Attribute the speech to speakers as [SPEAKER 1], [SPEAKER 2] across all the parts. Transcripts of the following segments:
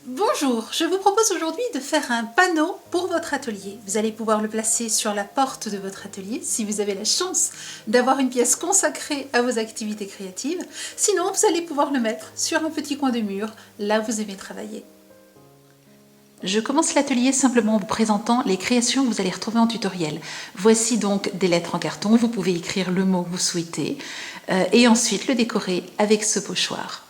[SPEAKER 1] Bonjour, je vous propose aujourd'hui de faire un panneau pour votre atelier. Vous allez pouvoir le placer sur la porte de votre atelier si vous avez la chance d'avoir une pièce consacrée à vos activités créatives. Sinon, vous allez pouvoir le mettre sur un petit coin de mur, là où vous aimez travailler. Je commence l'atelier simplement en vous présentant les créations que vous allez retrouver en tutoriel. Voici donc des lettres en carton, vous pouvez écrire le mot que vous souhaitez et ensuite le décorer avec ce pochoir.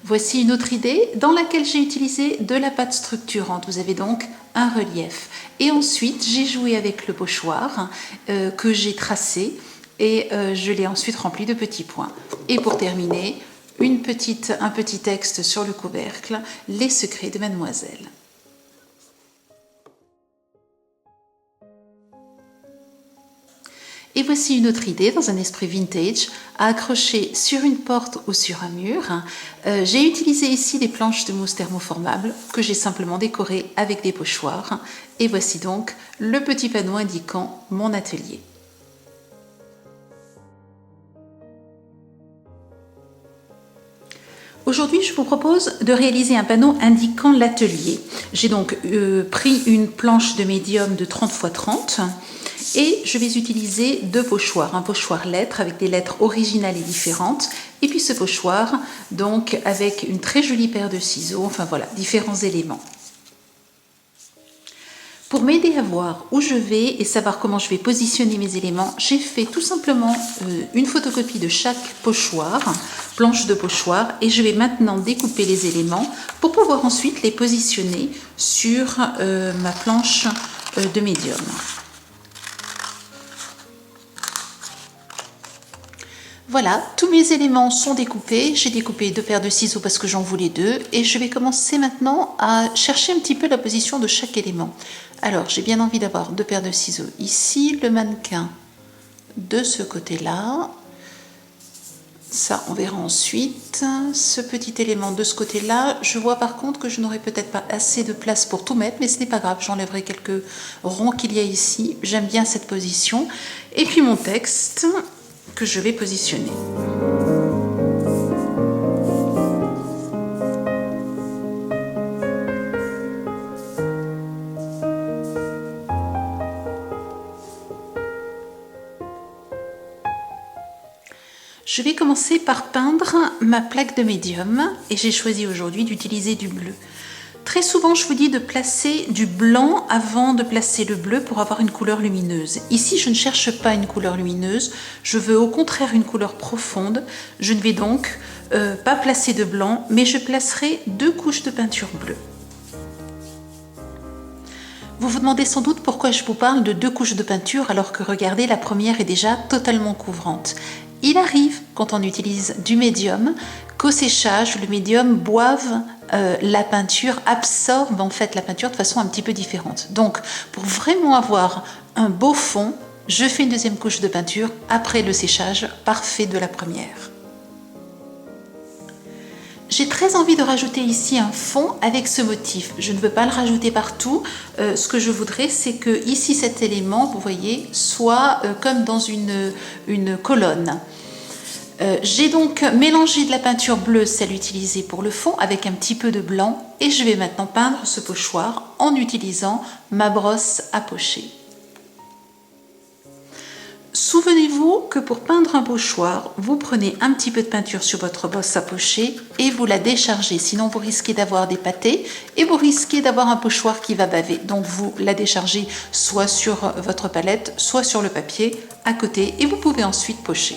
[SPEAKER 1] Voici une autre idée dans laquelle j'ai utilisé de la pâte structurante. Vous avez donc un relief. Et ensuite, j'ai joué avec le pochoir que j'ai tracé et je l'ai ensuite rempli de petits points. Et pour terminer, un petit texte sur le couvercle, les secrets de Mademoiselle. Et voici une autre idée dans un esprit vintage à accrocher sur une porte ou sur un mur. J'ai utilisé ici des planches de mousse thermoformable que j'ai simplement décorées avec des pochoirs. Et voici donc le petit panneau indiquant mon atelier. Aujourd'hui, je vous propose de réaliser un panneau indiquant l'atelier. J'ai donc pris une planche de médium de 30 x 30 et je vais utiliser deux pochoirs. Un pochoir lettres avec des lettres originales et différentes et puis ce pochoir donc avec une très jolie paire de ciseaux, enfin voilà, différents éléments. Pour m'aider à voir où je vais et savoir comment je vais positionner mes éléments, j'ai fait tout simplement une photocopie de chaque pochoir, planche de pochoir, et je vais maintenant découper les éléments pour pouvoir ensuite les positionner sur ma planche de médium. Voilà, tous mes éléments sont découpés. J'ai découpé deux paires de ciseaux parce que j'en voulais deux. Et je vais commencer maintenant à chercher un petit peu la position de chaque élément. Alors, j'ai bien envie d'avoir deux paires de ciseaux ici, le mannequin de ce côté-là. Ça, on verra ensuite. Ce petit élément de ce côté-là. Je vois par contre que je n'aurai peut-être pas assez de place pour tout mettre, mais ce n'est pas grave. J'enlèverai quelques ronds qu'il y a ici. J'aime bien cette position. Et puis mon texte que je vais positionner. Je vais commencer par peindre ma plaque de médium et j'ai choisi aujourd'hui d'utiliser du bleu. Très souvent, je vous dis de placer du blanc avant de placer le bleu pour avoir une couleur lumineuse. Ici, je ne cherche pas une couleur lumineuse, je veux au contraire une couleur profonde. Je ne vais donc pas placer de blanc, mais je placerai deux couches de peinture bleue. Vous vous demandez sans doute pourquoi je vous parle de deux couches de peinture alors que regardez, la première est déjà totalement couvrante. Il arrive, quand on utilise du médium, qu'au séchage, le médium boive la peinture, absorbe en fait la peinture de façon un petit peu différente. Donc, pour vraiment avoir un beau fond, je fais une deuxième couche de peinture après le séchage parfait de la première. J'ai très envie de rajouter ici un fond avec ce motif. Je ne veux pas le rajouter partout. Ce que je voudrais, c'est que ici cet élément, vous voyez, soit comme dans une colonne. J'ai donc mélangé de la peinture bleue, celle utilisée pour le fond, avec un petit peu de blanc. Et je vais maintenant peindre ce pochoir en utilisant ma brosse à pocher. Souvenez-vous que pour peindre un pochoir, vous prenez un petit peu de peinture sur votre brosse à pocher et vous la déchargez. Sinon, vous risquez d'avoir des pâtés et vous risquez d'avoir un pochoir qui va baver. Donc, vous la déchargez soit sur votre palette, soit sur le papier à côté et vous pouvez ensuite pocher.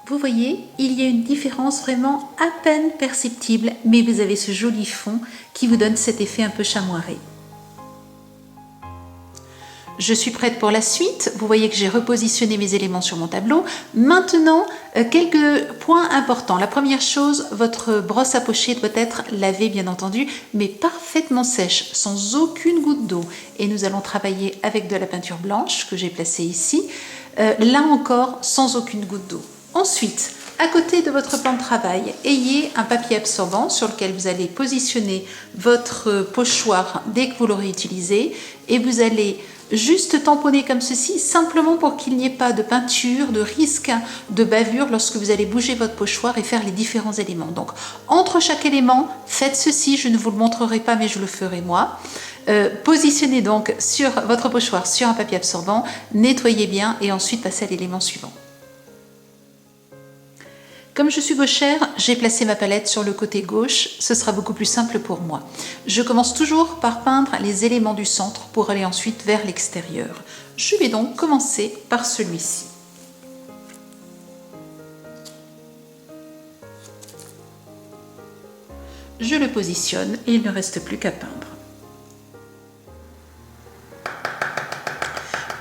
[SPEAKER 1] Vous voyez, il y a une différence vraiment à peine perceptible, mais vous avez ce joli fond qui vous donne cet effet un peu chamoiré. Je suis prête pour la suite. Vous voyez que j'ai repositionné mes éléments sur mon tableau. Maintenant, quelques points importants. La première chose, votre brosse à pocher doit être lavée bien entendu, mais parfaitement sèche, sans aucune goutte d'eau. Et nous allons travailler avec de la peinture blanche que j'ai placée ici. Là encore, sans aucune goutte d'eau. Ensuite, à côté de votre plan de travail, ayez un papier absorbant sur lequel vous allez positionner votre pochoir dès que vous l'aurez utilisé et vous allez juste tamponner comme ceci, simplement pour qu'il n'y ait pas de peinture, de risque de bavure lorsque vous allez bouger votre pochoir et faire les différents éléments. Donc, entre chaque élément, faites ceci, je ne vous le montrerai pas mais je le ferai moi. Positionnez donc sur votre pochoir sur un papier absorbant, nettoyez bien et ensuite passez à l'élément suivant. Comme je suis gauchère, j'ai placé ma palette sur le côté gauche, ce sera beaucoup plus simple pour moi. Je commence toujours par peindre les éléments du centre pour aller ensuite vers l'extérieur. Je vais donc commencer par celui-ci. Je le positionne et il ne reste plus qu'à peindre.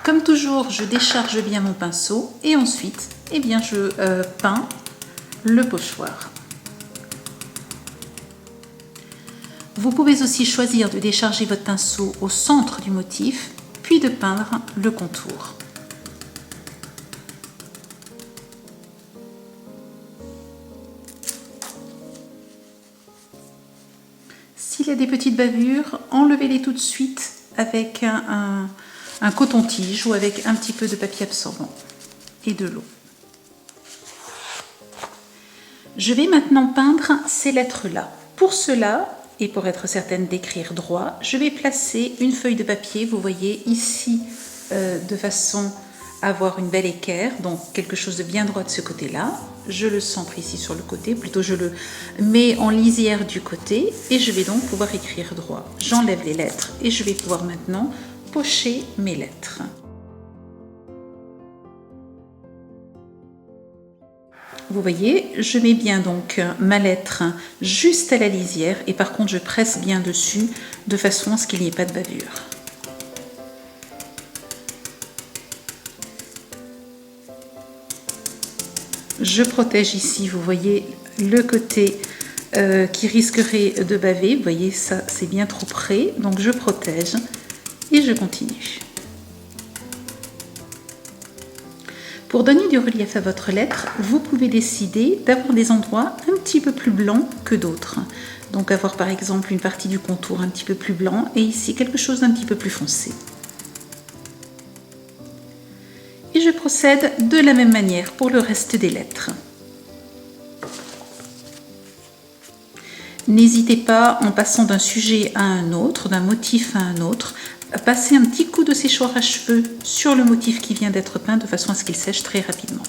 [SPEAKER 1] Comme toujours, je décharge bien mon pinceau et ensuite, je peins le pochoir. Vous pouvez aussi choisir de décharger votre pinceau au centre du motif, puis de peindre le contour. S'il y a des petites bavures, enlevez-les tout de suite avec un coton-tige ou avec un petit peu de papier absorbant et de l'eau. Je vais maintenant peindre ces lettres-là. Pour cela, et pour être certaine d'écrire droit, je vais placer une feuille de papier, vous voyez ici, de façon à avoir une belle équerre, donc quelque chose de bien droit de ce côté-là. Je le centre ici sur le côté, plutôt je le mets en lisière du côté, et je vais donc pouvoir écrire droit. J'enlève les lettres et je vais pouvoir maintenant pocher mes lettres. Vous voyez, je mets bien donc ma lettre juste à la lisière et par contre je presse bien dessus de façon à ce qu'il n'y ait pas de bavure. Je protège ici, vous voyez, le côté qui risquerait de baver. Vous voyez, ça c'est bien trop près, donc je protège et je continue. Pour donner du relief à votre lettre, vous pouvez décider d'avoir des endroits un petit peu plus blancs que d'autres. Donc avoir par exemple une partie du contour un petit peu plus blanc et ici quelque chose d'un petit peu plus foncé. Et je procède de la même manière pour le reste des lettres. N'hésitez pas, en passant d'un sujet à un autre, d'un motif à un autre, à passer un petit coup de séchoir à cheveux sur le motif qui vient d'être peint de façon à ce qu'il sèche très rapidement.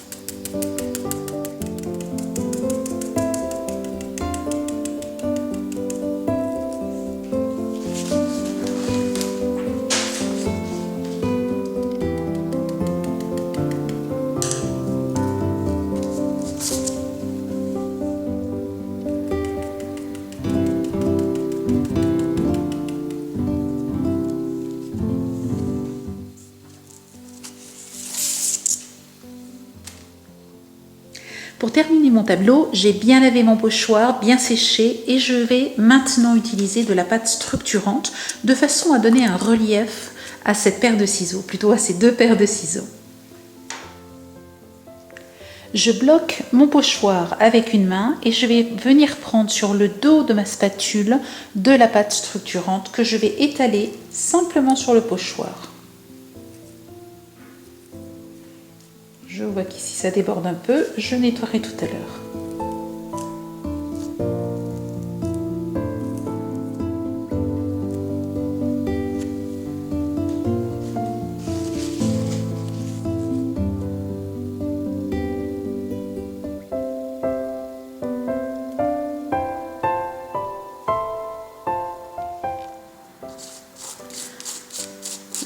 [SPEAKER 1] Pour terminer mon tableau, j'ai bien lavé mon pochoir, bien séché et je vais maintenant utiliser de la pâte structurante de façon à donner un relief à cette paire de ciseaux, plutôt à ces deux paires de ciseaux. Je bloque mon pochoir avec une main et je vais venir prendre sur le dos de ma spatule de la pâte structurante que je vais étaler simplement sur le pochoir. Je vois qu'ici ça déborde un peu, je nettoierai tout à l'heure.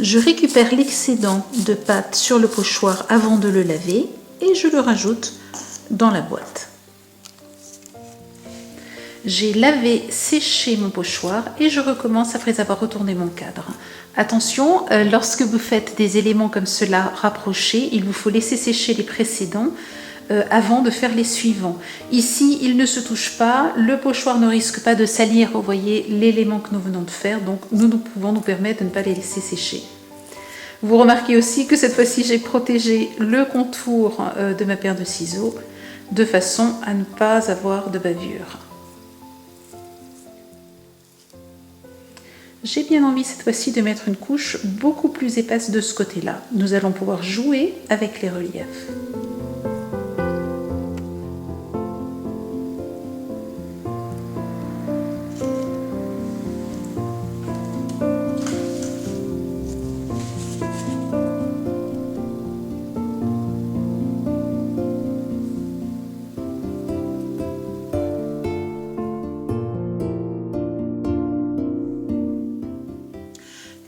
[SPEAKER 1] Je récupère l'excédent de pâte sur le pochoir avant de le laver et je le rajoute dans la boîte. J'ai lavé, séché mon pochoir et je recommence après avoir retourné mon cadre. Attention, lorsque vous faites des éléments comme cela rapprochés, il vous faut laisser sécher les précédents avant de faire les suivants. Ici, il ne se touche pas, le pochoir ne risque pas de salir, vous voyez l'élément que nous venons de faire, donc nous pouvons nous permettre de ne pas les laisser sécher. Vous remarquez aussi que cette fois-ci, j'ai protégé le contour de ma paire de ciseaux de façon à ne pas avoir de bavure. J'ai bien envie cette fois-ci de mettre une couche beaucoup plus épaisse de ce côté-là. Nous allons pouvoir jouer avec les reliefs.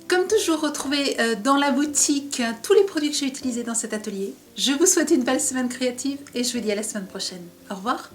[SPEAKER 1] Comme toujours, retrouvez dans la boutique tous les produits que j'ai utilisés dans cet atelier. Je vous souhaite une belle semaine créative et je vous dis à la semaine prochaine. Au revoir.